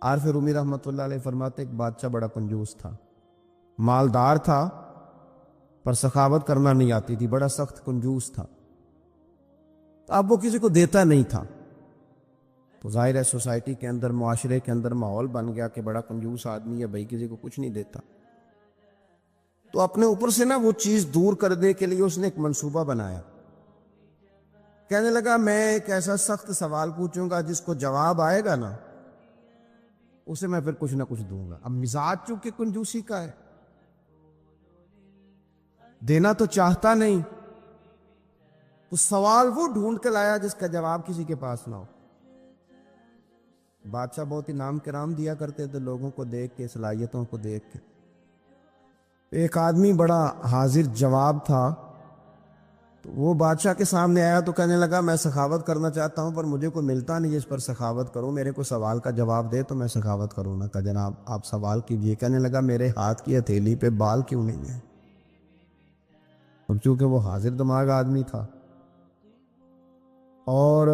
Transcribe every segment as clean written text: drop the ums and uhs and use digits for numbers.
عارف رومی رحمۃ اللہ علیہ فرماتے ایک بادشاہ بڑا کنجوس تھا، مالدار تھا پر سخاوت کرنا نہیں آتی تھی، بڑا سخت کنجوس تھا۔ اب وہ کسی کو دیتا نہیں تھا، تو ظاہر ہے سوسائٹی کے اندر، معاشرے کے اندر ماحول بن گیا کہ بڑا کنجوس آدمی ہے بھائی، کسی کو کچھ نہیں دیتا۔ تو اپنے اوپر سے نا وہ چیز دور کرنے کے لیے اس نے ایک منصوبہ بنایا۔ کہنے لگا میں ایک ایسا سخت سوال پوچھوں گا جس کو جواب آئے گا نا اسے میں پھر کچھ نہ کچھ دوں گا۔ اب مزاج چونکہ کنجوسی کا ہے، دینا تو چاہتا نہیں، تو سوال وہ ڈھونڈ کے لایا جس کا جواب کسی کے پاس نہ ہو۔ بادشاہ بہت انعام کرام دیا کرتے تھے لوگوں کو دیکھ کے، صلاحیتوں کو دیکھ کے۔ ایک آدمی بڑا حاضر جواب تھا، تو وہ بادشاہ کے سامنے آیا تو کہنے لگا میں سخاوت کرنا چاہتا ہوں پر مجھے کوئی ملتا نہیں جس پر سخاوت کروں، میرے کو سوال کا جواب دے تو میں سخاوت کروں نا۔ کہ جناب آپ سوال کیجئے۔ کہنے لگا میرے ہاتھ کی ہتھیلی پہ بال کیوں نہیں ہے؟ اور چونکہ وہ حاضر دماغ آدمی تھا اور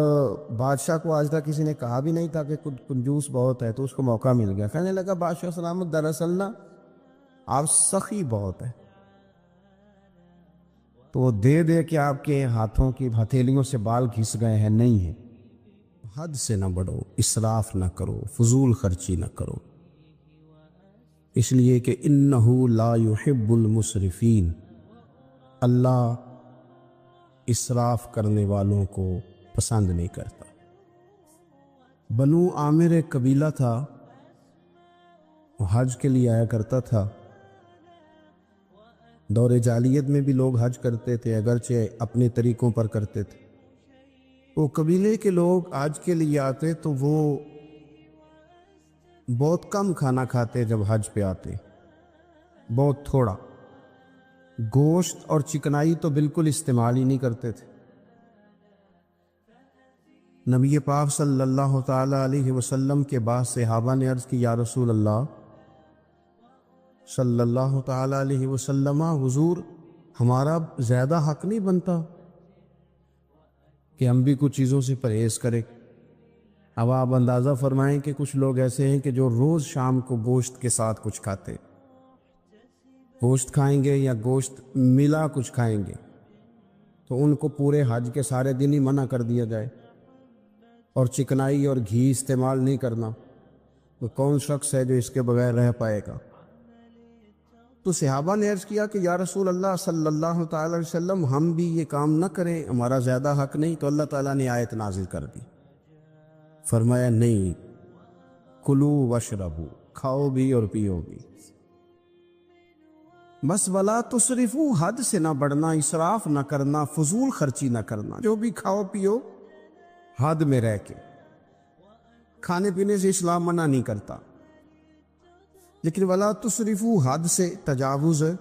بادشاہ کو آج تک کسی نے کہا بھی نہیں تھا کہ کنجوس بہت ہے، تو اس کو موقع مل گیا۔ کہنے لگا بادشاہ سلامت دراصل نا آپ سخی بہت ہے، تو وہ دے دے کہ آپ کے ہاتھوں کی ہتھیلیوں سے بال گھس گئے ہیں، نہیں ہے۔ حد سے نہ بڑھو، اسراف نہ کرو، فضول خرچی نہ کرو، اس لیے کہ انہو لا یحب المسرفین، اللہ اسراف کرنے والوں کو پسند نہیں کرتا۔ بنو عامر ایک قبیلہ تھا، وہ حج کے لیے آیا کرتا تھا۔ دور جاہلیت میں بھی لوگ حج کرتے تھے، اگرچہ اپنے طریقوں پر کرتے تھے۔ وہ قبیلے کے لوگ حج کے لیے آتے تو وہ بہت کم کھانا کھاتے، جب حج پہ آتے بہت تھوڑا، گوشت اور چکنائی تو بالکل استعمال ہی نہیں کرتے تھے۔ نبی پاک صلی اللہ تعالی علیہ وسلم کے بعد صحابہ نے عرض کی یا رسول اللہ صلی اللہ تعالی علیہ وسلم، حضور ہمارا زیادہ حق نہیں بنتا کہ ہم بھی کچھ چیزوں سے پرہیز کریں؟ اب آپ اندازہ فرمائیں کہ کچھ لوگ ایسے ہیں کہ جو روز شام کو گوشت کے ساتھ کچھ کھاتے، گوشت کھائیں گے یا گوشت ملا کچھ کھائیں گے تو ان کو پورے حج کے سارے دن ہی منع کر دیا جائے، اور چکنائی اور گھی استعمال نہیں کرنا، تو کون شخص ہے جو اس کے بغیر رہ پائے گا؟ تو صحابہ نے عرض کیا کہ یا رسول اللہ صلی اللہ تعالی علیہ وسلم ہم بھی یہ کام نہ کریں، ہمارا زیادہ حق نہیں؟ تو اللہ تعالیٰ نے آیت نازل کر دی، فرمایا نہیں، کلو واشربو، کھاؤ بھی اور پیو بھی، بس ولا تسرفو، حد سے نہ بڑھنا، اسراف نہ کرنا، فضول خرچی نہ کرنا، جو بھی کھاؤ پیو حد میں رہ کے۔ کھانے پینے سے اسلام منع نہیں کرتا، لیکن ولا تسرفو، حد سے تجاوز ہے۔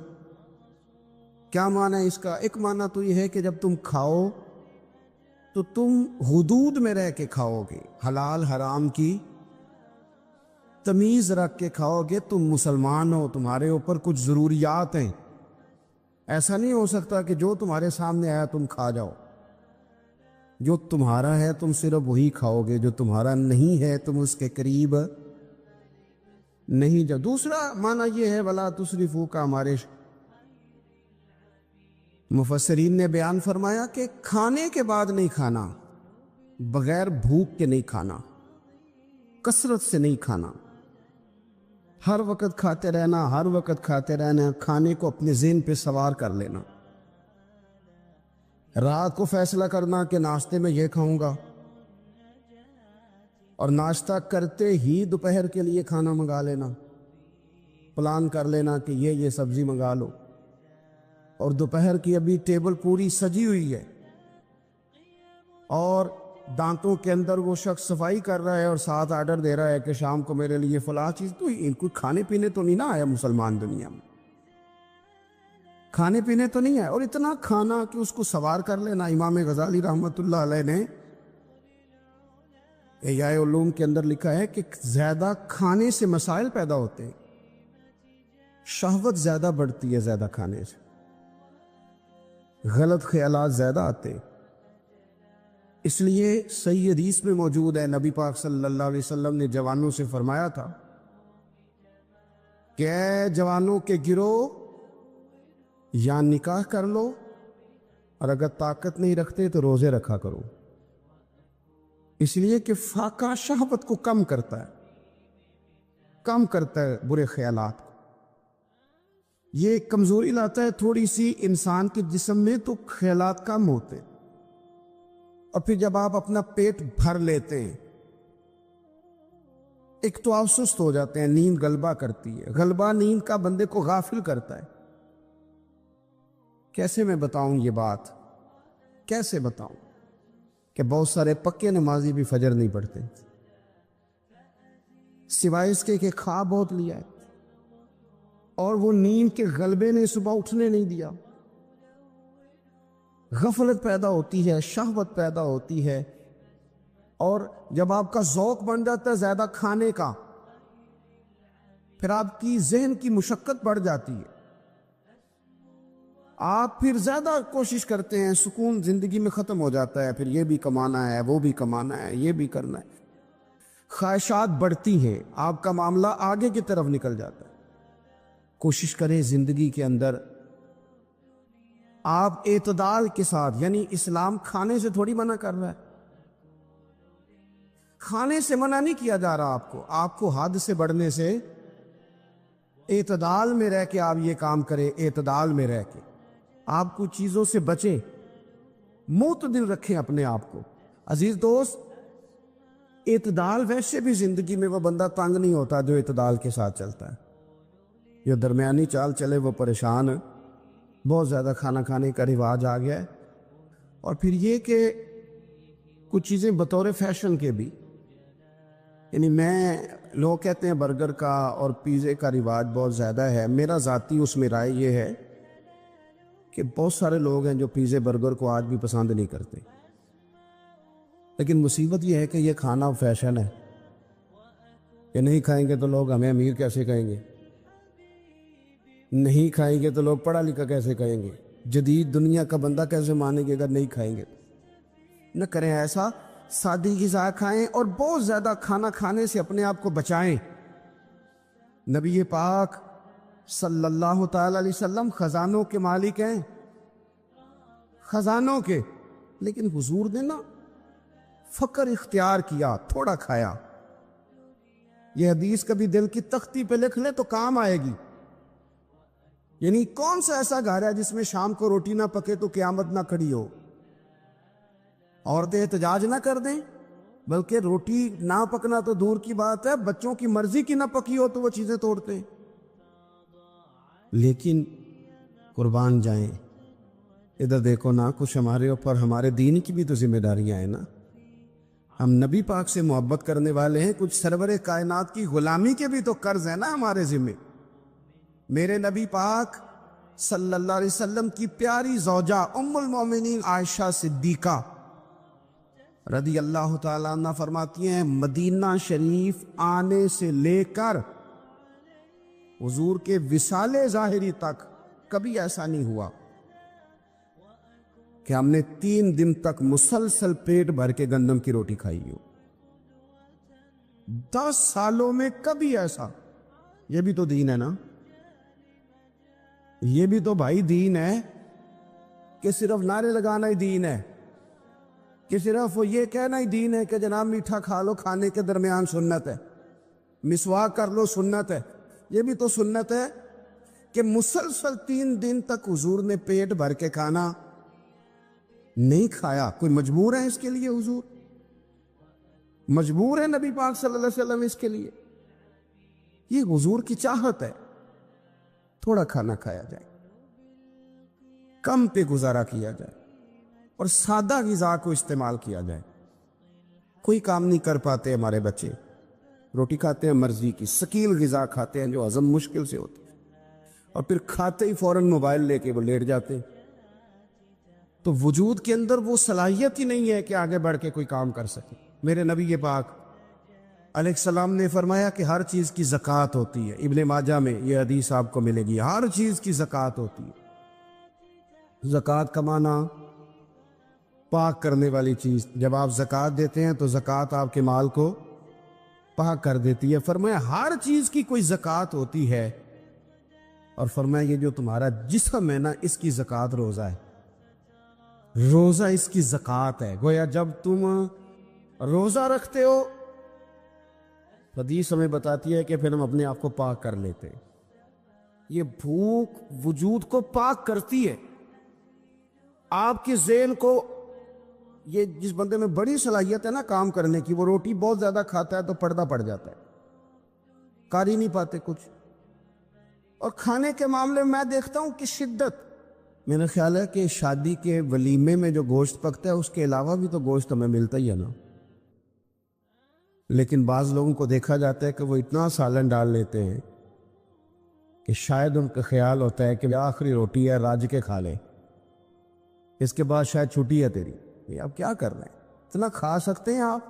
کیا معنی ہے اس کا؟ ایک معنی تو یہ ہے کہ جب تم کھاؤ تو تم حدود میں رہ کے کھاؤ گے، حلال حرام کی تمیز رکھ کے کھاؤ گے۔ تم مسلمان ہو، تمہارے اوپر کچھ ضروریات ہیں، ایسا نہیں ہو سکتا کہ جو تمہارے سامنے آیا تم کھا جاؤ۔ جو تمہارا ہے تم صرف وہی کھاؤ گے، جو تمہارا نہیں ہے تم اس کے قریب نہیں جاؤ۔ دوسرا معنی یہ ہے ولا تسرفو کا، ہمارے مفسرین نے بیان فرمایا کہ کھانے کے بعد نہیں کھانا، بغیر بھوک کے نہیں کھانا، کثرت سے نہیں کھانا، ہر وقت کھاتے رہنا، ہر وقت کھاتے رہنا، کھانے کو اپنے ذہن پہ سوار کر لینا، رات کو فیصلہ کرنا کہ ناشتے میں یہ کھاؤں گا، اور ناشتہ کرتے ہی دوپہر کے لیے کھانا منگا لینا، پلان کر لینا کہ یہ سبزی منگا لو، اور دوپہر کی ابھی ٹیبل پوری سجی ہوئی ہے اور دانتوں کے اندر وہ شخص صفائی کر رہا ہے اور ساتھ آرڈر دے رہا ہے کہ شام کو میرے لیے فلاں چیز۔ تو ان کو کھانے پینے تو نہیں نہ آیا مسلمان دنیا میں، کھانے پینے تو نہیں آیا، اور اتنا کھانا کہ اس کو سوار کر لینا۔ امام غزالی رحمۃ اللہ علیہ نے احیاء علوم کے اندر لکھا ہے کہ زیادہ کھانے سے مسائل پیدا ہوتے ہیں، شہوت زیادہ بڑھتی ہے، زیادہ کھانے سے غلط خیالات زیادہ آتے، اس لیے صحیح حدیث میں موجود ہے، نبی پاک صلی اللہ علیہ وسلم نے جوانوں سے فرمایا تھا کہ اے جوانوں کے گروہ، یا نکاح کر لو، اور اگر طاقت نہیں رکھتے تو روزے رکھا کرو، اس لیے کہ فاقہ شہوت کو کم کرتا ہے برے خیالات کو، یہ ایک کمزوری لاتا ہے تھوڑی سی انسان کے جسم میں، تو خیالات کم ہوتے، اور پھر جب آپ اپنا پیٹ بھر لیتے ہیں، ایک تو آپ سست ہو جاتے ہیں، نیند غلبہ کرتی ہے، غلبہ نیند کا بندے کو غافل کرتا ہے۔ کیسے میں بتاؤں یہ بات، کیسے بتاؤں کہ بہت سارے پکے نمازی بھی فجر نہیں پڑھتے، سوائے اس کے کہ خواب بہت لیا ہے، اور وہ نیند کے غلبے نے صبح اٹھنے نہیں دیا، غفلت پیدا ہوتی ہے، شہوت پیدا ہوتی ہے، اور جب آپ کا ذوق بن جاتا ہے زیادہ کھانے کا، پھر آپ کی ذہن کی مشقت بڑھ جاتی ہے، آپ پھر زیادہ کوشش کرتے ہیں، سکون زندگی میں ختم ہو جاتا ہے، پھر یہ بھی کمانا ہے، وہ بھی کمانا ہے، یہ بھی کرنا ہے، خواہشات بڑھتی ہیں، آپ کا معاملہ آگے کی طرف نکل جاتا ہے۔ کوشش کریں زندگی کے اندر آپ اعتدال کے ساتھ، یعنی اسلام کھانے سے تھوڑی منع کر رہا ہے، کھانے سے منع نہیں کیا جا رہا آپ کو حد سے بڑھنے سے، اعتدال میں رہ کے آپ یہ کام کریں، اعتدال میں رہ کے آپ کچھ چیزوں سے بچیں، معتدل رکھیں اپنے آپ کو۔ عزیز دوست، اعتدال ویسے بھی زندگی میں وہ بندہ تنگ نہیں ہوتا جو اعتدال کے ساتھ چلتا ہے، یہ درمیانی چال چلے وہ پریشان ہے، بہت زیادہ کھانا کھانے کا رواج آ گیا ہے، اور پھر یہ کہ کچھ چیزیں بطور فیشن کے بھی، یعنی لوگ کہتے ہیں برگر کا اور پیزے کا رواج بہت زیادہ ہے، میرا ذاتی اس میں رائے یہ ہے کہ بہت سارے لوگ ہیں جو پیزے برگر کو آج بھی پسند نہیں کرتے، لیکن مصیبت یہ ہے کہ یہ کھانا فیشن ہے، کہ نہیں کھائیں گے تو لوگ ہمیں امیر کیسے کہیں گے، نہیں کھائیں گے تو لوگ پڑھا لکھا کیسے کہیں گے، جدید دنیا کا بندہ کیسے مانیں گے اگر نہیں کھائیں گے۔ نہ کریں ایسا، سادی غذا کھائیں اور بہت زیادہ کھانا کھانے سے اپنے آپ کو بچائیں۔ نبی پاک صلی اللہ تعالی علیہ وسلم خزانوں کے مالک ہیں، خزانوں کے، لیکن حضور نے نا فقر اختیار کیا، تھوڑا کھایا۔ یہ حدیث کبھی دل کی تختی پہ لکھ لے تو کام آئے گی، یعنی کون سا ایسا گھر ہے جس میں شام کو روٹی نہ پکے تو قیامت نہ کھڑی ہو، عورتیں احتجاج نہ کر دیں، بلکہ روٹی نہ پکنا تو دور کی بات ہے، بچوں کی مرضی کی نہ پکی ہو تو وہ چیزیں توڑتے ہیں۔ لیکن قربان جائیں، ادھر دیکھو نا، کچھ ہمارے اوپر ہمارے دین کی بھی تو ذمہ داریاں ہیں نا، ہم نبی پاک سے محبت کرنے والے ہیں، کچھ سرور کائنات کی غلامی کے بھی تو قرض ہے نا ہمارے ذمہ۔ میرے نبی پاک صلی اللہ علیہ وسلم کی پیاری زوجہ ام المومنین عائشہ صدیقہ رضی اللہ تعالیٰ عنہ فرماتی ہیں، مدینہ شریف آنے سے لے کر حضور کے وصال ظاہری تک کبھی ایسا نہیں ہوا کہ ہم نے 3 دن تک مسلسل پیٹ بھر کے گندم کی روٹی کھائی ہو، 10 سالوں میں کبھی ایسا۔ یہ بھی تو دین ہے نا، یہ بھی تو بھائی دین ہے، کہ صرف نعرے لگانا ہی دین ہے، کہ صرف وہ یہ کہنا ہی دین ہے کہ جناب میٹھا کھا لو، کھانے کے درمیان سنت ہے، مسواک کر لو سنت ہے۔ یہ بھی تو سنت ہے کہ مسلسل 3 دن تک حضور نے پیٹ بھر کے کھانا نہیں کھایا۔ کوئی مجبور ہے اس کے لیے؟ حضور مجبور ہے نبی پاک صلی اللہ علیہ وسلم اس کے لیے؟ یہ حضور کی چاہت ہے، تھوڑا کھانا کھایا جائے، کم پہ گزارا کیا جائے، اور سادہ غذا کو استعمال کیا جائے۔ کوئی کام نہیں کر پاتے ہمارے بچے، روٹی کھاتے ہیں مرضی کی، ثقیل غذا کھاتے ہیں جو ہضم مشکل سے ہوتی ہے، اور پھر کھاتے ہی فوراً موبائل لے کے وہ لیٹ جاتے ہیں، تو وجود کے اندر وہ صلاحیت ہی نہیں ہے کہ آگے بڑھ کے کوئی کام کر سکے۔ میرے نبی پاک علیہ السلام نے فرمایا کہ ہر چیز کی زکوٰۃ ہوتی ہے، ابن ماجہ میں یہ حدیث آپ کو ملے گی، ہر چیز کی زکوٰۃ ہوتی ہے۔ زکوٰۃ کا معنی پاک کرنے والی چیز. جب آپ زکوٰۃ دیتے ہیں تو زکوٰۃ آپ کے مال کو پاک کر دیتی ہے. فرمایا ہر چیز کی کوئی زکوٰۃ ہوتی ہے، اور فرمایا یہ جو تمہارا جسم ہے نا، اس کی زکوٰۃ روزہ ہے. روزہ اس کی زکوٰۃ ہے. گویا جب تم روزہ رکھتے ہو، حدیث ہمیں بتاتی ہے کہ پھر ہم اپنے آپ کو پاک کر لیتے ہیں. یہ بھوک وجود کو پاک کرتی ہے. آپ کے ذہن کو، یہ جس بندے میں بڑی صلاحیت ہے نا کام کرنے کی، وہ روٹی بہت زیادہ کھاتا ہے تو پردہ پڑ جاتا ہے، کر ہی نہیں پاتے کچھ. اور کھانے کے معاملے میں دیکھتا ہوں کہ شدت. میرا خیال ہے کہ شادی کے ولیمے میں جو گوشت پکتا ہے اس کے علاوہ بھی تو گوشت ہمیں ملتا ہی ہے نا. لیکن بعض لوگوں کو دیکھا جاتا ہے کہ وہ اتنا سالن ڈال لیتے ہیں کہ شاید ان کا خیال ہوتا ہے کہ آخری روٹی ہے، راج کے کھا لے، اس کے بعد شاید چھٹی ہے تیری. یہ آپ کیا کر رہے ہیں؟ اتنا کھا سکتے ہیں آپ؟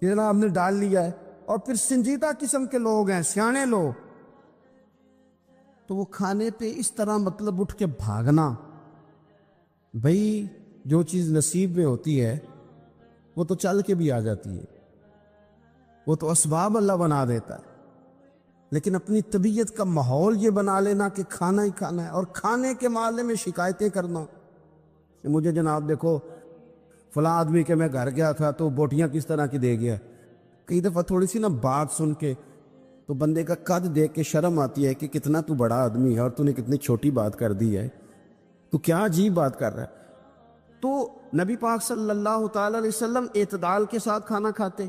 اتنا آپ نے ڈال لیا ہے. اور پھر سنجیدہ قسم کے لوگ ہیں، سیانے لوگ، تو وہ کھانے پہ اس طرح مطلب اٹھ کے بھاگنا. بھائی جو چیز نصیب میں ہوتی ہے وہ تو چل کے بھی آ جاتی ہے، وہ تو اسباب اللہ بنا دیتا ہے. لیکن اپنی طبیعت کا ماحول یہ بنا لینا کہ کھانا ہی کھانا ہے، اور کھانے کے معاملے میں شکایتیں کرنا کہ مجھے جناب دیکھو فلاں آدمی کے میں گھر گیا تھا تو بوٹیاں کس طرح کی دے گیا. کئی دفعہ تھوڑی سی نا بات سن کے تو بندے کا قد دیکھ کے شرم آتی ہے کہ کتنا تو بڑا آدمی ہے اور تو نے کتنی چھوٹی بات کر دی ہے، تو کیا عجیب بات کر رہا ہے. تو نبی پاک صلی اللہ تعالی علیہ وسلم اعتدال کے ساتھ کھانا کھاتے،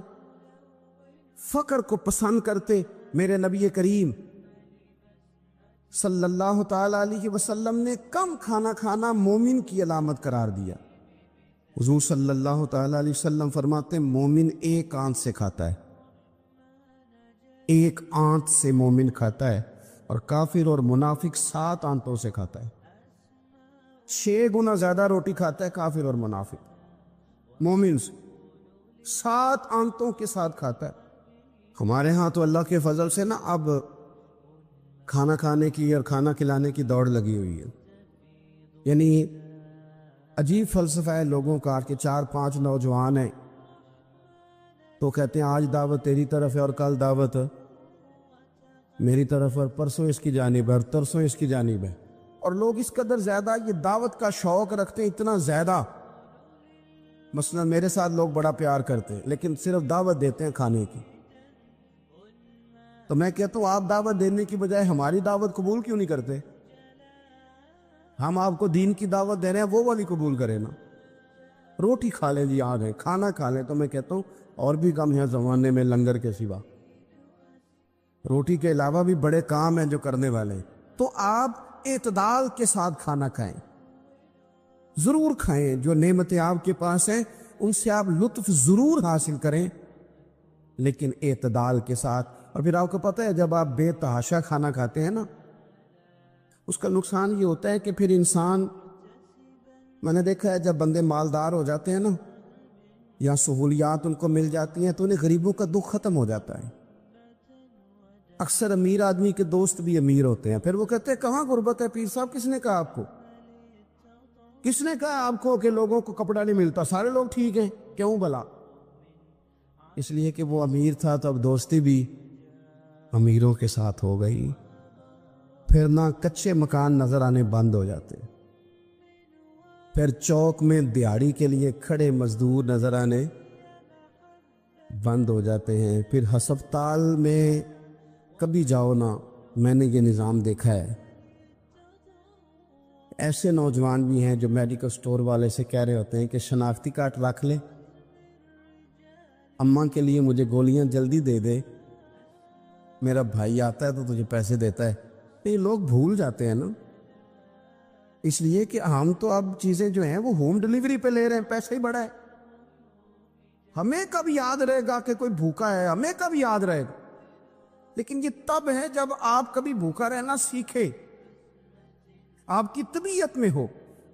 فقر کو پسند کرتے. میرے نبی کریم صلی اللہ تعالی علیہ وسلم نے کم کھانا کھانا مومن کی علامت قرار دیا. حضور صلی اللہ تعالی علیہ وسلم فرماتے مومن ایک آنت سے کھاتا ہے، ایک آنت سے مومن کھاتا ہے، اور کافر اور منافق 7 آنتوں سے کھاتا ہے. 6 گنا زیادہ روٹی کھاتا ہے کافر اور منافق مومن سے، 7 آنتوں کے ساتھ کھاتا ہے. ہمارے ہاں تو اللہ کے فضل سے نا اب کھانا کھانے کی اور کھانا کھلانے کی دوڑ لگی ہوئی ہے. یعنی عجیب فلسفہ ہے لوگوں کا کہ 4-5 نوجوان ہیں تو کہتے ہیں آج دعوت تیری طرف ہے اور کل دعوت میری طرف، اور پرسوں اس کی جانب ہے اور ترسوں اس کی جانب ہے. اور لوگ اس قدر زیادہ یہ دعوت کا شوق رکھتے ہیں، اتنا زیادہ. مثلا میرے ساتھ لوگ بڑا پیار کرتے ہیں لیکن صرف دعوت دیتے ہیں کھانے کی. تو میں کہتا ہوں آپ دعوت دینے کی بجائے ہماری دعوت قبول کیوں نہیں کرتے؟ ہم آپ کو دین کی دعوت دے رہے ہیں، وہ والی قبول کریں نا. روٹی کھا لیں جی، آ گئے کھانا کھا لیں. تو میں کہتا ہوں اور بھی کم ہے زمانے میں لنگر کے سوا، روٹی کے علاوہ بھی بڑے کام ہیں جو کرنے والے ہیں. تو آپ اعتدال کے ساتھ کھانا کھائیں، ضرور کھائیں. جو نعمتیں آپ کے پاس ہیں ان سے آپ لطف ضرور حاصل کریں، لیکن اعتدال کے ساتھ. اور پھر آپ کو پتہ ہے جب آپ بے تحاشا کھانا کھاتے ہیں نا، اس کا نقصان یہ ہوتا ہے کہ پھر انسان، میں نے دیکھا ہے جب بندے مالدار ہو جاتے ہیں نا یا سہولیات ان کو مل جاتی ہیں تو انہیں غریبوں کا دکھ ختم ہو جاتا ہے. اکثر امیر آدمی کے دوست بھی امیر ہوتے ہیں، پھر وہ کہتے ہیں کہاں غربت ہے پیر صاحب؟ کس نے کہا آپ کو؟ کس نے کہا آپ کو کہ لوگوں کو کپڑا نہیں ملتا؟ سارے لوگ ٹھیک ہیں. کیوں بلا؟ اس لیے کہ وہ امیر تھا تو اب دوستی بھی امیروں کے ساتھ ہو گئی. پھر نہ کچے مکان نظر آنے بند ہو جاتے، پھر چوک میں دیہڑی کے لیے کھڑے مزدور نظر آنے بند ہو جاتے ہیں. پھر ہسپتال میں کبھی جاؤ نا، میں نے یہ نظام دیکھا ہے. ایسے نوجوان بھی ہیں جو میڈیکل سٹور والے سے کہہ رہے ہوتے ہیں کہ شناختی کارڈ رکھ لے، اماں کے لیے مجھے گولیاں جلدی دے دے، میرا بھائی آتا ہے تو تجھے پیسے دیتا ہے. یہ لوگ بھول جاتے ہیں نا، اس لیے کہ ہم تو اب چیزیں جو ہیں وہ ہوم ڈیلیوری پہ لے رہے ہیں، پیسہ ہی بڑا ہے. ہمیں کب یاد رہے گا کہ کوئی بھوکا ہے؟ ہمیں کب یاد رہے گا؟ لیکن یہ تب ہے جب آپ کبھی بھوکا رہنا سیکھے، آپ کی طبیعت میں ہو.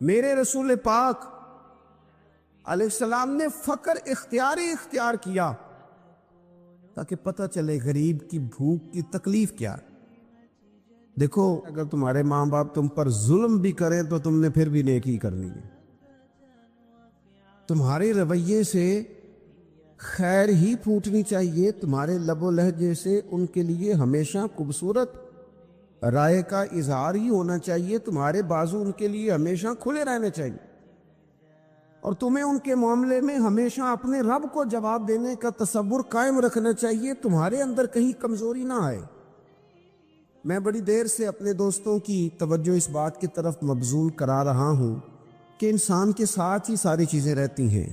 میرے رسول پاک علیہ السلام نے فقر اختیار کیا تاکہ پتہ چلے غریب کی بھوک کی تکلیف کیا. دیکھو اگر تمہارے ماں باپ تم پر ظلم بھی کریں تو تم نے پھر بھی نیکی کرنی ہے. تمہارے رویے سے خیر ہی پھوٹنی چاہیے، تمہارے لب و لہجے سے ان کے لیے ہمیشہ خوبصورت رائے کا اظہار ہی ہونا چاہیے، تمہارے بازو ان کے لیے ہمیشہ کھلے رہنے چاہیے، اور تمہیں ان کے معاملے میں ہمیشہ اپنے رب کو جواب دینے کا تصور قائم رکھنا چاہیے، تمہارے اندر کہیں کمزوری نہ آئے۔ میں بڑی دیر سے اپنے دوستوں کی توجہ اس بات کی طرف مبذول کرا رہا ہوں کہ انسان کے ساتھ ہی ساری چیزیں رہتی ہیں،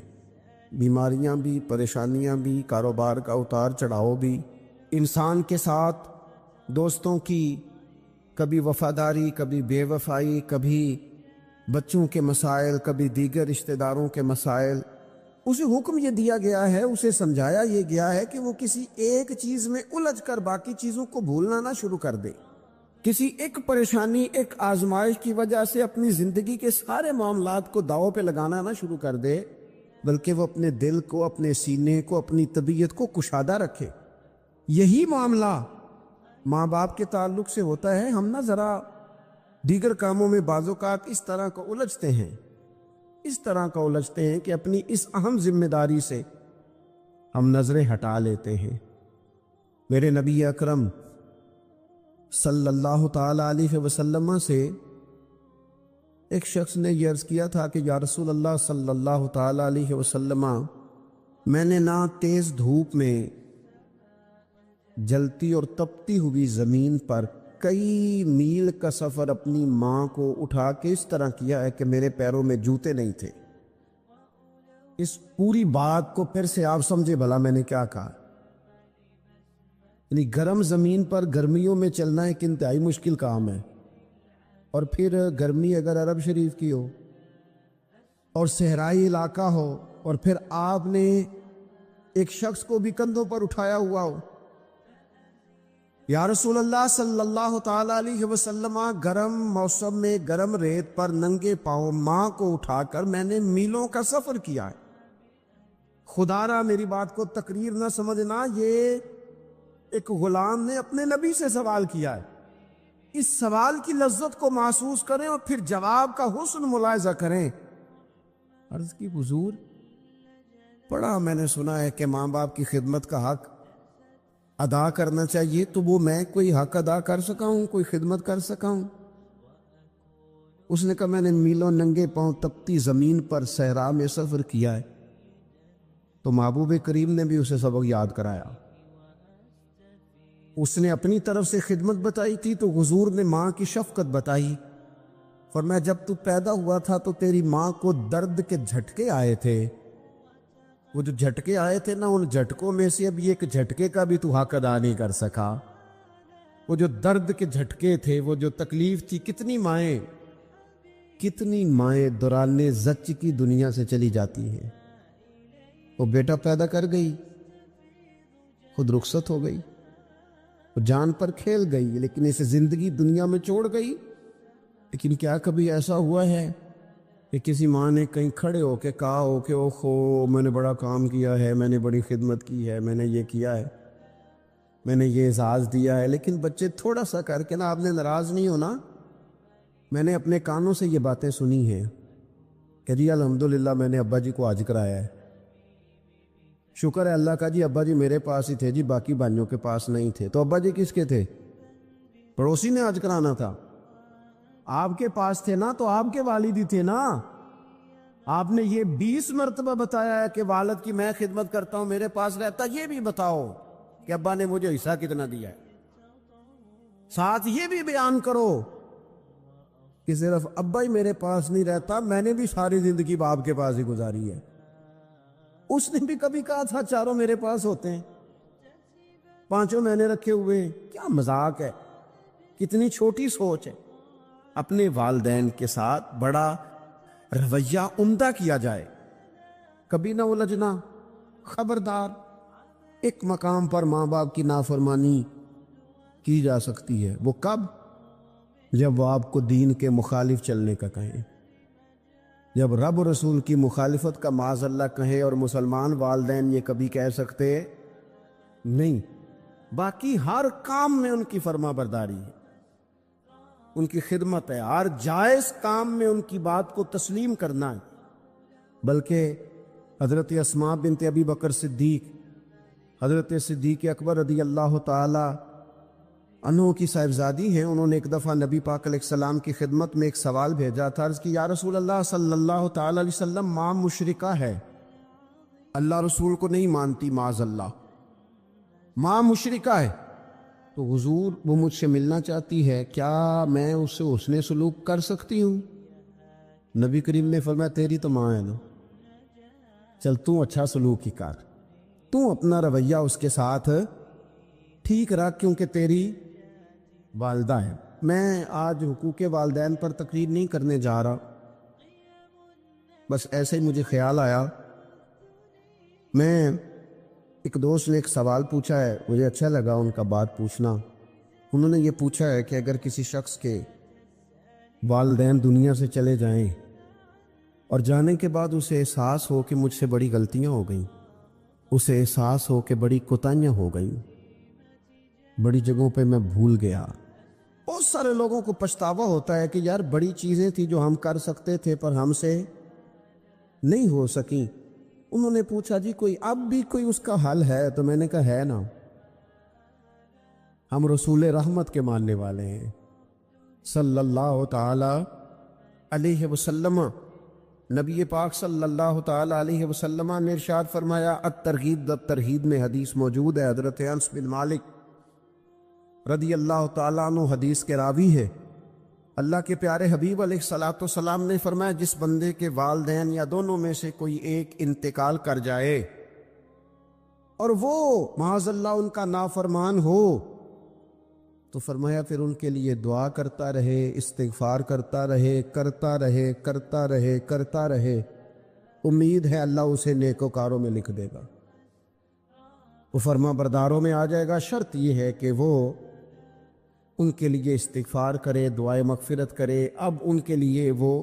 بیماریاں بھی، پریشانیاں بھی، کاروبار کا اتار چڑھاؤ بھی، انسان کے ساتھ دوستوں کی کبھی وفاداری، کبھی بے وفائی، کبھی بچوں کے مسائل، کبھی دیگر رشتہ داروں کے مسائل۔ اسے حکم یہ دیا گیا ہے، اسے سمجھایا یہ گیا ہے کہ وہ کسی ایک چیز میں الجھ کر باقی چیزوں کو بھولنا نہ شروع کر دے، کسی ایک پریشانی، ایک آزمائش کی وجہ سے اپنی زندگی کے سارے معاملات کو داؤ پہ لگانا نہ شروع کر دے، بلکہ وہ اپنے دل کو، اپنے سینے کو، اپنی طبیعت کو کشادہ رکھے۔ یہی معاملہ ماں باپ کے تعلق سے ہوتا ہے۔ ہم نہ ذرا دیگر کاموں میں بعض اوقات اس طرح کو الجھتے ہیں کہ اپنی اس اہم ذمہ داری سے ہم نظریں ہٹا لیتے ہیں۔ میرے نبی اکرم صلی اللہ تعالی علیہ وسلم سے ایک شخص نے یہ عرض کیا تھا کہ یا رسول اللہ صلی اللہ تعالی علیہ وسلم، میں نے نہ تیز دھوپ میں جلتی اور تپتی ہوئی زمین پر کئی میل کا سفر اپنی ماں کو اٹھا کے اس طرح کیا ہے کہ میرے پیروں میں جوتے نہیں تھے۔ اس پوری بات کو پھر سے آپ سمجھے بھلا میں نے کیا کہا؟ یعنی گرم زمین پر گرمیوں میں چلنا ایک انتہائی مشکل کام ہے، اور پھر گرمی اگر عرب شریف کی ہو اور صحرائی علاقہ ہو، اور پھر آپ نے ایک شخص کو بھی کندھوں پر اٹھایا ہوا ہو۔ یا رسول اللہ صلی اللہ تعالی علیہ وسلم، گرم موسم میں گرم ریت پر ننگے پاؤں ماں کو اٹھا کر میں نے میلوں کا سفر کیا ہے۔ خدا را میری بات کو تقریر نہ سمجھنا، یہ ایک غلام نے اپنے نبی سے سوال کیا ہے۔ اس سوال کی لذت کو محسوس کریں اور پھر جواب کا حسن ملاحظہ کریں۔ عرض کی حضور، بڑا میں نے سنا ہے کہ ماں باپ کی خدمت کا حق ادا کرنا چاہیے، تو وہ میں کوئی حق ادا کر سکا ہوں، کوئی خدمت کر سکا ہوں؟ اس نے کہا میں نے میلوں ننگے پاؤں تپتی زمین پر صحرا میں سفر کیا ہے۔ تو محبوب کریم نے بھی اسے سبق یاد کرایا۔ اس نے اپنی طرف سے خدمت بتائی تھی تو حضور نے ماں کی شفقت بتائی، فرمایا جب تو پیدا ہوا تھا تو تیری ماں کو درد کے جھٹکے آئے تھے، وہ جو جھٹکے آئے تھے نا، ان جھٹکوں میں سے اب یہ ایک جھٹکے کا بھی تو حق ادا نہیں کر سکا۔ وہ جو درد کے جھٹکے تھے، وہ جو تکلیف تھی، کتنی مائیں دوران زچ کی دنیا سے چلی جاتی ہیں۔ وہ بیٹا پیدا کر گئی، خود رخصت ہو گئی، وہ جان پر کھیل گئی، لیکن اسے زندگی دنیا میں چھوڑ گئی۔ لیکن کیا کبھی ایسا ہوا ہے کہ کسی ماں نے کہیں کھڑے ہو کے کہا ہو کہ اوہو میں نے بڑا کام کیا ہے، میں نے بڑی خدمت کی ہے، میں نے یہ کیا ہے، میں نے یہ اعزاز دیا ہے؟ لیکن بچے تھوڑا سا کر کے نا، آپ نے ناراض نہیں ہونا، میں نے اپنے کانوں سے یہ باتیں سنی ہیں کہ جی الحمدللہ میں نے ابا جی کو حج کرایا ہے، شکر ہے اللہ کا جی، ابا جی میرے پاس ہی تھے جی، باقی بھائیوں کے پاس نہیں تھے۔ تو ابا جی کس کے تھے؟ پڑوسی نے حج کرانا تھا، آپ کے پاس تھے نا، تو آپ کے والد ہی تھے نا۔ آپ نے یہ 20 مرتبہ بتایا ہے کہ والد کی میں خدمت کرتا ہوں، میرے پاس رہتا، یہ بھی بتاؤ کہ ابا نے مجھے حصہ کتنا دیا ہے۔ ساتھ یہ بھی بیان کرو کہ صرف ابا ہی میرے پاس نہیں رہتا، میں نے بھی ساری زندگی باپ کے پاس ہی گزاری ہے۔ اس نے بھی کبھی کہا تھا چاروں میرے پاس ہوتے ہیں، پانچوں میں نے رکھے ہوئے ہیں۔ کیا مذاق ہے، کتنی چھوٹی سوچ ہے۔ اپنے والدین کے ساتھ بڑا رویہ عمدہ کیا جائے، کبھی نہ الجھنا۔ خبردار، ایک مقام پر ماں باپ کی نافرمانی کی جا سکتی ہے، وہ کب؟ جب وہ آپ کو دین کے مخالف چلنے کا کہیں، جب رب و رسول کی مخالفت کا معاذ اللہ کہیں، اور مسلمان والدین یہ کبھی کہہ سکتے نہیں۔ باقی ہر کام میں ان کی فرما برداری ہے، ان کی خدمت ہے، ہر جائز کام میں ان کی بات کو تسلیم کرنا ہے، بلکہ حضرت اسماء بنت ابی بکر صدیق، حضرت صدیق اکبر رضی اللہ تعالی عنہ کی صاحبزادی ہیں، انہوں نے ایک دفعہ نبی پاک علیہ السلام کی خدمت میں ایک سوال بھیجا تھا، عرض کی یا رسول اللہ صلی اللہ تعالی علیہ وسلم، ماں مشرکہ ہے، اللہ رسول کو نہیں مانتی، معاذ اللہ، ماں مشرکہ ہے، تو حضور وہ مجھ سے ملنا چاہتی ہے، کیا میں اس سے حسن سلوک کر سکتی ہوں؟ نبی کریم نے فرمایا تیری تو ماں ہے نا، چل تو اچھا سلوک ہی کر، تو اپنا رویہ اس کے ساتھ ٹھیک رکھ، کیونکہ تیری والدہ ہے۔ میں آج حقوق والدین پر تقریر نہیں کرنے جا رہا، بس ایسے ہی مجھے خیال آیا۔ میں ایک دوست نے ایک سوال پوچھا ہے، مجھے اچھا لگا ان کا بات پوچھنا۔ انہوں نے یہ پوچھا ہے کہ اگر کسی شخص کے والدین دنیا سے چلے جائیں اور جانے کے بعد اسے احساس ہو کہ مجھ سے بڑی غلطیاں ہو گئیں، اسے احساس ہو کہ بڑی کوتاہیاں ہو گئیں، بڑی جگہوں پہ میں بھول گیا، بہت سارے لوگوں کو پچھتاوا ہوتا ہے کہ یار بڑی چیزیں تھیں جو ہم کر سکتے تھے پر ہم سے نہیں ہو سکیں۔ انہوں نے پوچھا جی کوئی اب بھی کوئی اس کا حل ہے؟ تو میں نے کہا ہے نا، ہم رسول رحمت کے ماننے والے ہیں صلی اللہ تعالی علیہ وسلم۔ نبی پاک صلی اللہ تعالی علیہ وسلم نے ارشاد فرمایا، الترغیب الترہیب میں حدیث موجود ہے، حضرت انس بن مالک رضی اللہ تعالیٰ عنہ حدیث کے راوی ہے، اللہ کے پیارے حبیب علیہ الصلوۃ والسلام نے فرمایا جس بندے کے والدین یا دونوں میں سے کوئی ایک انتقال کر جائے اور وہ معاذ اللہ ان کا نافرمان ہو، تو فرمایا پھر ان کے لیے دعا کرتا رہے، استغفار کرتا رہے، کرتا رہے، کرتا رہے، کرتا رہے، امید ہے اللہ اسے نیکوکاروں میں لکھ دے گا، وہ فرما برداروں میں آ جائے گا۔ شرط یہ ہے کہ وہ ان کے لیے استغفار کرے، دعائے مغفرت کرے، اب ان کے لیے وہ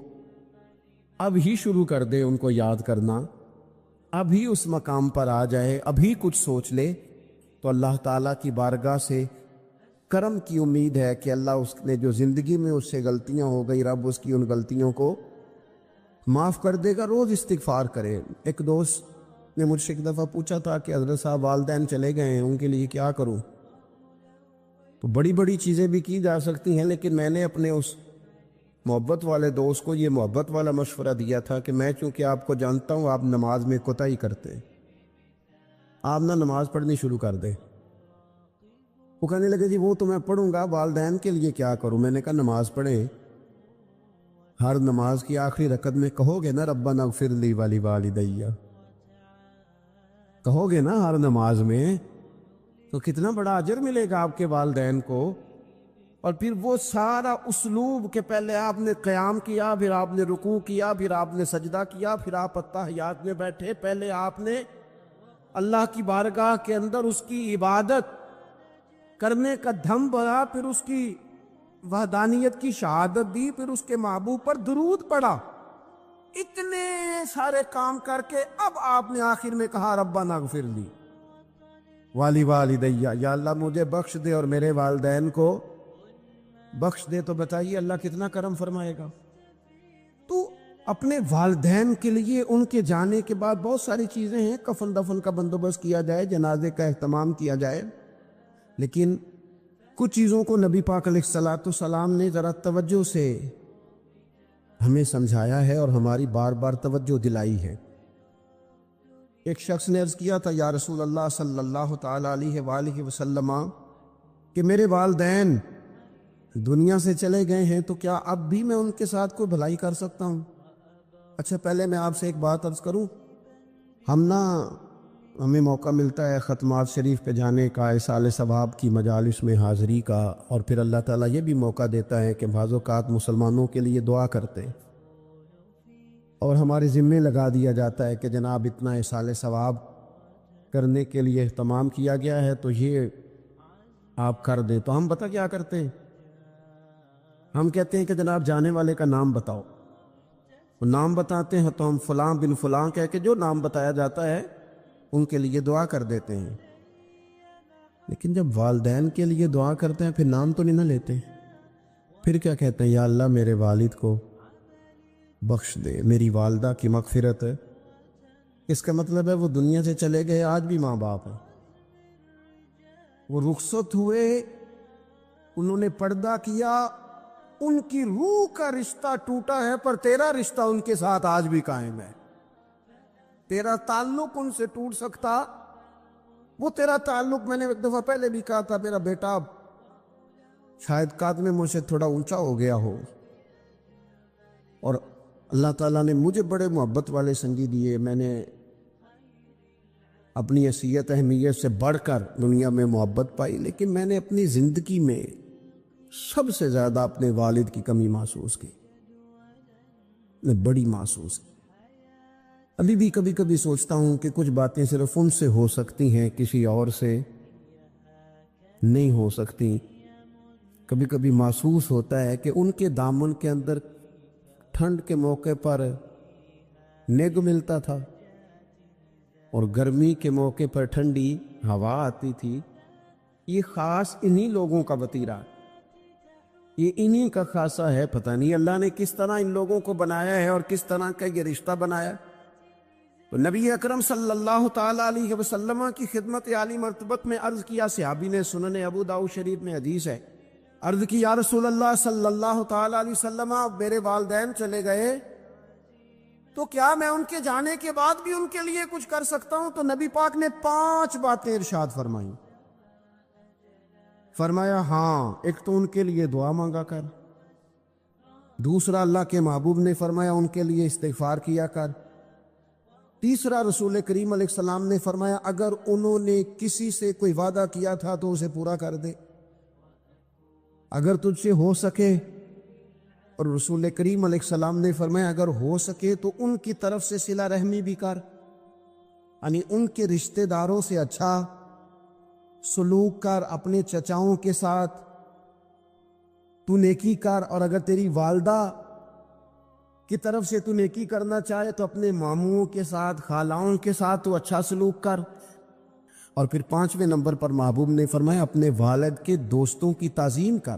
اب ہی شروع کر دے ان کو یاد کرنا، اب ہی اس مقام پر آ جائے، ابھی کچھ سوچ لے، تو اللہ تعالیٰ کی بارگاہ سے کرم کی امید ہے کہ اللہ اس نے جو زندگی میں اس سے غلطیاں ہو گئی، رب اس کی ان غلطیوں کو معاف کر دے گا۔ روز استغفار کرے۔ ایک دوست نے مجھ سے ایک دفعہ پوچھا تھا کہ حضرت صاحب والدین چلے گئے ہیں، ان کے لیے کیا کروں؟ تو بڑی بڑی چیزیں بھی کی جا سکتی ہیں، لیکن میں نے اپنے اس محبت والے دوست کو یہ محبت والا مشورہ دیا تھا کہ میں چونکہ آپ کو جانتا ہوں آپ نماز میں کوتاہی کرتے، آپ نہ نماز پڑھنی شروع کر دیں۔ وہ کہنے لگے جی وہ تو میں پڑھوں گا، والدین کے لیے کیا کروں؟ میں نے کہا نماز پڑھیں، ہر نماز کی آخری رکعت میں کہو گے نا ربنا اغفر لی ولی والدیہ، کہو گے نا ہر نماز میں، تو کتنا بڑا اجر ملے گا آپ کے والدین کو۔ اور پھر وہ سارا اسلوب کہ پہلے آپ نے قیام کیا، پھر آپ نے رکوع کیا، پھر آپ نے سجدہ کیا، پھر آپ اتحیات میں بیٹھے، پہلے آپ نے اللہ کی بارگاہ کے اندر اس کی عبادت کرنے کا دھم بھرا، پھر اس کی وحدانیت کی شہادت دی، پھر اس کے محبوب پر درود پڑھا، اتنے سارے کام کر کے اب آپ نے آخر میں کہا ربنا اغفر لی والی والدیہ، یا اللہ مجھے بخش دے اور میرے والدین کو بخش دے۔ تو بتائیے اللہ کتنا کرم فرمائے گا۔ تو اپنے والدین کے لیے ان کے جانے کے بعد بہت ساری چیزیں ہیں، کفن دفن کا بندوبست کیا جائے، جنازے کا اہتمام کیا جائے، لیکن کچھ چیزوں کو نبی پاک علیہ الصلوۃ والسلام نے ذرا توجہ سے ہمیں سمجھایا ہے اور ہماری بار بار توجہ دلائی ہے۔ ایک شخص نے عرض کیا تھا یا رسول اللہ صلی اللہ تعالی علیہ وآلہ وسلم کہ میرے والدین دنیا سے چلے گئے ہیں، تو کیا اب بھی میں ان کے ساتھ کوئی بھلائی کر سکتا ہوں؟ اچھا پہلے میں آپ سے ایک بات عرض کروں، ہمیں موقع ملتا ہے ختمات شریف پہ جانے کا، ایصال ثواب کی مجالس میں حاضری کا، اور پھر اللہ تعالیٰ یہ بھی موقع دیتا ہے کہ بعض اوقات مسلمانوں کے لیے دعا کرتے ہیں، اور ہمارے ذمے لگا دیا جاتا ہے کہ جناب اتنا ایصال ثواب کرنے کے لیے اہتمام کیا گیا ہے تو یہ آپ کر دیں۔ تو ہم پتہ کیا کرتے ہیں، ہم کہتے ہیں کہ جناب جانے والے کا نام بتاؤ، وہ نام بتاتے ہیں تو ہم فلاں بن فلاں کہہ کے جو نام بتایا جاتا ہے ان کے لیے دعا کر دیتے ہیں، لیکن جب والدین کے لیے دعا کرتے ہیں پھر نام تو نہیں نہ لیتے، پھر کیا کہتے ہیں، یا اللہ میرے والد کو بخش دے، میری والدہ کی مغفرت اس کا مطلب ہے وہ دنیا سے چلے گئے، آج بھی ماں باپ ہیں، وہ رخصت ہوئے، انہوں نے پردہ کیا، ان کی روح کا رشتہ ٹوٹا ہے، پر تیرا رشتہ ان کے ساتھ آج بھی قائم ہے۔ تیرا تعلق ان سے ٹوٹ سکتا، وہ تیرا تعلق، میں نے ایک دفعہ پہلے بھی کہا تھا، میرا بیٹا شاید قد میں مجھ سے تھوڑا اونچا ہو گیا ہو، اور اللہ تعالیٰ نے مجھے بڑے محبت والے سنگی دیے، میں نے اپنی حیثیت اہمیت سے بڑھ کر دنیا میں محبت پائی، لیکن میں نے اپنی زندگی میں سب سے زیادہ اپنے والد کی کمی محسوس کی، میں بڑی محسوس کی۔ ابھی بھی کبھی کبھی سوچتا ہوں کہ کچھ باتیں صرف ان سے ہو سکتی ہیں، کسی اور سے نہیں ہو سکتی۔ کبھی کبھی محسوس ہوتا ہے کہ ان کے دامن کے اندر ٹھنڈ کے موقع پر نگ ملتا تھا، اور گرمی کے موقع پر ٹھنڈی ہوا آتی تھی۔ یہ خاص انہی لوگوں کا وطیرہ، یہ انہی کا خاصہ ہے۔ پتہ نہیں اللہ نے کس طرح ان لوگوں کو بنایا ہے اور کس طرح کا یہ رشتہ بنایا۔ تو نبی اکرم صلی اللہ تعالیٰ علیہ وسلم کی خدمت عالی مرتبت میں عرض کیا، صحابی نے، سنن ابو داؤد شریف میں حدیث ہے، عرض کی یا رسول اللہ صلی اللہ تعالیٰ علیہ وسلم، میرے والدین چلے گئے تو کیا میں ان کے جانے کے بعد بھی ان کے لیے کچھ کر سکتا ہوں؟ تو نبی پاک نے 5 باتیں ارشاد فرمائیں۔ فرمایا ہاں، ایک تو ان کے لیے دعا مانگا کر، دوسرا اللہ کے محبوب نے فرمایا ان کے لیے استغفار کیا کر، تیسرا رسول کریم علیہ السلام نے فرمایا اگر انہوں نے کسی سے کوئی وعدہ کیا تھا تو اسے پورا کر دے، اگر تجھ سے ہو سکے، اور رسول کریم علیہ السلام نے فرمایا اگر ہو سکے تو ان کی طرف سے صلہ رحمی بھی کر، یعنی ان کے رشتہ داروں سے اچھا سلوک کر، اپنے چچاؤں کے ساتھ تو نیکی کر، اور اگر تیری والدہ کی طرف سے تو نیکی کرنا چاہے تو اپنے ماموں کے ساتھ، خالاؤں کے ساتھ تو اچھا سلوک کر، اور پھر 5ویں نمبر پر محبوب نے فرمایا اپنے والد کے دوستوں کی تعظیم کر،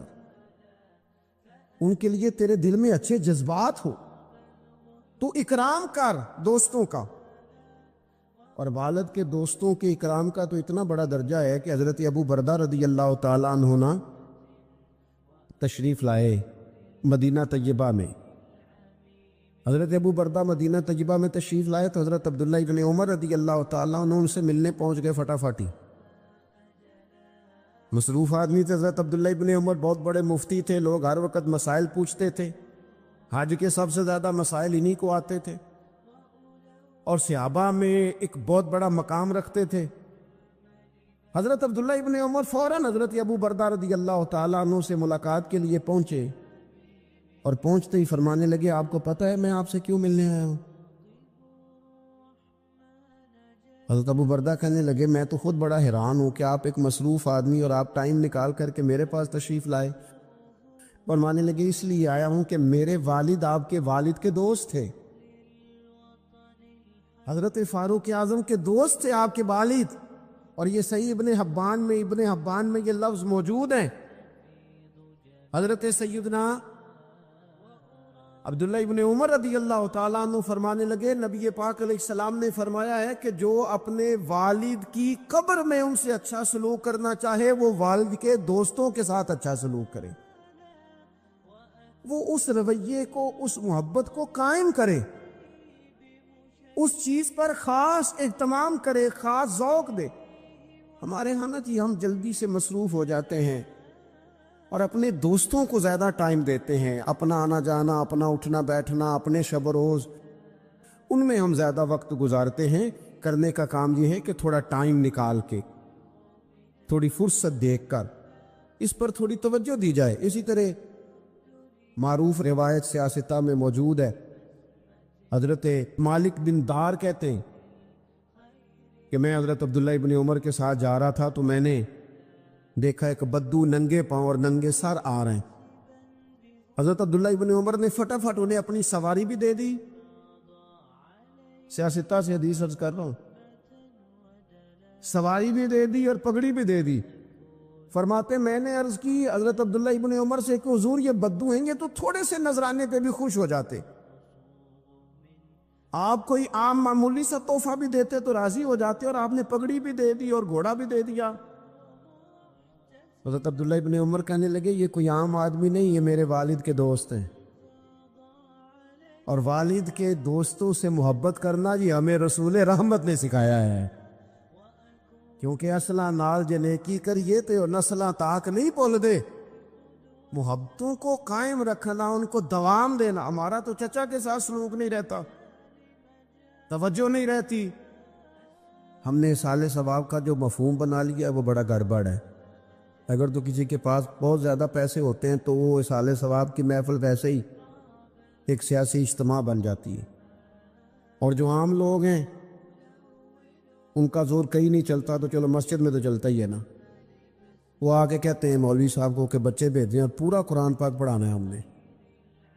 ان کے لیے تیرے دل میں اچھے جذبات ہو تو اکرام کر دوستوں کا۔ اور والد کے دوستوں کے اکرام کا تو اتنا بڑا درجہ ہے کہ حضرت ابو بردہ رضی اللہ تعالیٰ عنہ تشریف لائے مدینہ طیبہ میں۔ حضرت ابو بردہ مدینہ طیبہ میں تشریف لائے تو حضرت عبداللہ ابن عمر رضی اللہ تعالیٰ عنہ ان سے ملنے پہنچ گئے فٹافٹی۔ مصروف آدمی تھے حضرت عبداللہ ابن عمر، بہت بڑے مفتی تھے، لوگ ہر وقت مسائل پوچھتے تھے، حج کے سب سے زیادہ مسائل انہی کو آتے تھے، اور صحابہ میں ایک بہت بڑا مقام رکھتے تھے۔ حضرت عبداللہ ابن عمر فوراً حضرت ابو بردہ رضی اللہ تعالیٰ عنہ سے ملاقات کے لیے پہنچے، اور پہنچتے ہی فرمانے لگے آپ کو پتہ ہے میں آپ سے کیوں ملنے آیا ہوں؟ حضرت ابو بردہ کہنے لگے میں تو خود بڑا حیران ہوں کہ آپ ایک مصروف آدمی اور آپ ٹائم نکال کر کے میرے پاس تشریف لائے۔ فرمانے لگے اس لیے آیا ہوں کہ میرے والد آپ کے والد کے دوست تھے، حضرت فاروق اعظم کے دوست تھے آپ کے والد، اور یہ صحیح ابن حبان میں یہ لفظ موجود ہیں۔ حضرت سیدنا عبداللہ ابن عمر رضی اللہ تعالیٰ عنہ فرمانے لگے نبی پاک علیہ السلام نے فرمایا ہے کہ جو اپنے والد کی قبر میں ان سے اچھا سلوک کرنا چاہے وہ والد کے دوستوں کے ساتھ اچھا سلوک کرے، وہ اس رویے کو، اس محبت کو قائم کرے، اس چیز پر خاص اہتمام کرے، خاص ذوق دے۔ ہمارے ہاں نا جی ہم جلدی سے مصروف ہو جاتے ہیں اور اپنے دوستوں کو زیادہ ٹائم دیتے ہیں، اپنا آنا جانا، اپنا اٹھنا بیٹھنا، اپنے شب و روز، ان میں ہم زیادہ وقت گزارتے ہیں۔ کرنے کا کام یہ ہے کہ تھوڑا ٹائم نکال کے، تھوڑی فرصت دیکھ کر اس پر تھوڑی توجہ دی جائے۔ اسی طرح معروف روایت سیاستہ میں موجود ہے، حضرت مالک بن دار کہتے ہیں کہ میں حضرت عبداللہ ابن عمر کے ساتھ جا رہا تھا تو میں نے دیکھا ایک بدو ننگے پاؤں اور ننگے سر آ رہے ہیں۔ حضرت عبداللہ ابن عمر نے فٹافٹ انہیں اپنی سواری بھی دے دی، سیاستہ سے حدیث عرض کر رہا ہوں، سواری بھی دے دی اور پگڑی بھی دے دی۔ فرماتے میں نے عرض کی حضرت عبداللہ ابن عمر سے کہ حضور یہ بدو ہیں، یہ تو تھوڑے سے نذرانے پہ بھی خوش ہو جاتے، آپ کوئی عام معمولی سا تحفہ بھی دیتے تو راضی ہو جاتے، اور آپ نے پگڑی بھی دے دی اور گھوڑا بھی دے دیا۔ حضرت عبداللہ ابن عمر کہنے لگے یہ کوئی عام آدمی نہیں، یہ میرے والد کے دوست ہیں، اور والد کے دوستوں سے محبت کرنا یہ ہمیں رسول رحمت نے سکھایا ہے، کیونکہ اصلاں نال جنیکی کریے تو نسلاں تاک نہیں بول دے۔ محبتوں کو قائم رکھنا، ان کو دوام دینا۔ ہمارا تو چچا کے ساتھ سلوک نہیں رہتا، توجہ نہیں رہتی۔ ہم نے اصالِ ثواب کا جو مفہوم بنا لیا ہے وہ بڑا گڑبڑ ہے۔ اگر تو کسی کے پاس بہت زیادہ پیسے ہوتے ہیں تو وہ اصالِ ثواب کی محفل ویسے ہی ایک سیاسی اجتماع بن جاتی ہے، اور جو عام لوگ ہیں ان کا زور کہیں نہیں چلتا، تو چلو مسجد میں تو چلتا ہی ہے نا۔ وہ آ کے کہتے ہیں مولوی صاحب کو کہ بچے بھیجیں اور پورا قرآن پاک پڑھانا ہے ہم نے۔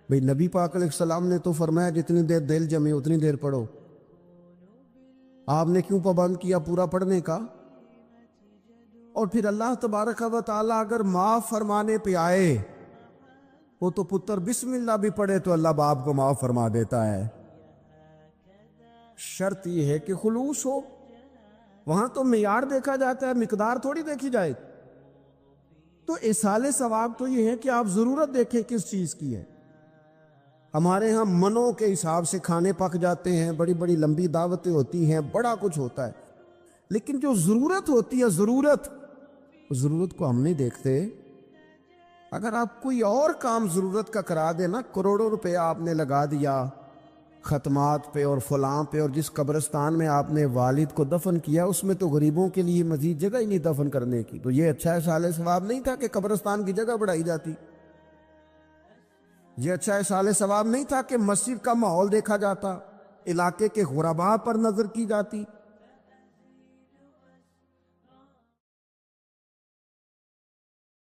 بھئی نبی پاک علیہ السلام نے تو فرمایا جتنی دیر دل جمے اتنی دیر پڑھو، آپ نے کیوں پابند کیا پورا پڑھنے کا؟ اور پھر اللہ تبارک و تعالیٰ اگر معاف فرمانے پہ آئے، وہ تو پتر بسم اللہ بھی پڑھے تو اللہ باپ کو معاف فرما دیتا ہے۔ شرط یہ ہے کہ خلوص ہو، وہاں تو معیار دیکھا جاتا ہے، مقدار تھوڑی دیکھی جائے۔ تو اصالِ ثواب تو یہ ہے کہ آپ ضرورت دیکھیں کس چیز کی ہے۔ ہمارے ہاں منوں کے حساب سے کھانے پک جاتے ہیں، بڑی بڑی لمبی دعوتیں ہوتی ہیں، بڑا کچھ ہوتا ہے، لیکن جو ضرورت ہوتی ہے، ضرورت کو ہم نہیں دیکھتے۔ اگر آپ کوئی اور کام ضرورت کا کرا دیں نا، کروڑوں روپے آپ نے لگا دیا ختمات پہ اور فلاں پہ، اور جس قبرستان میں آپ نے والد کو دفن کیا اس میں تو غریبوں کے لیے مزید جگہ ہی نہیں دفن کرنے کی، تو یہ اچھا اصالِ ثواب نہیں تھا کہ قبرستان کی جگہ بڑھائی جاتی؟ یہ اچھا اصالِ ثواب نہیں تھا کہ مسجد کا ماحول دیکھا جاتا، علاقے کے غرباء پر نظر کی جاتی؟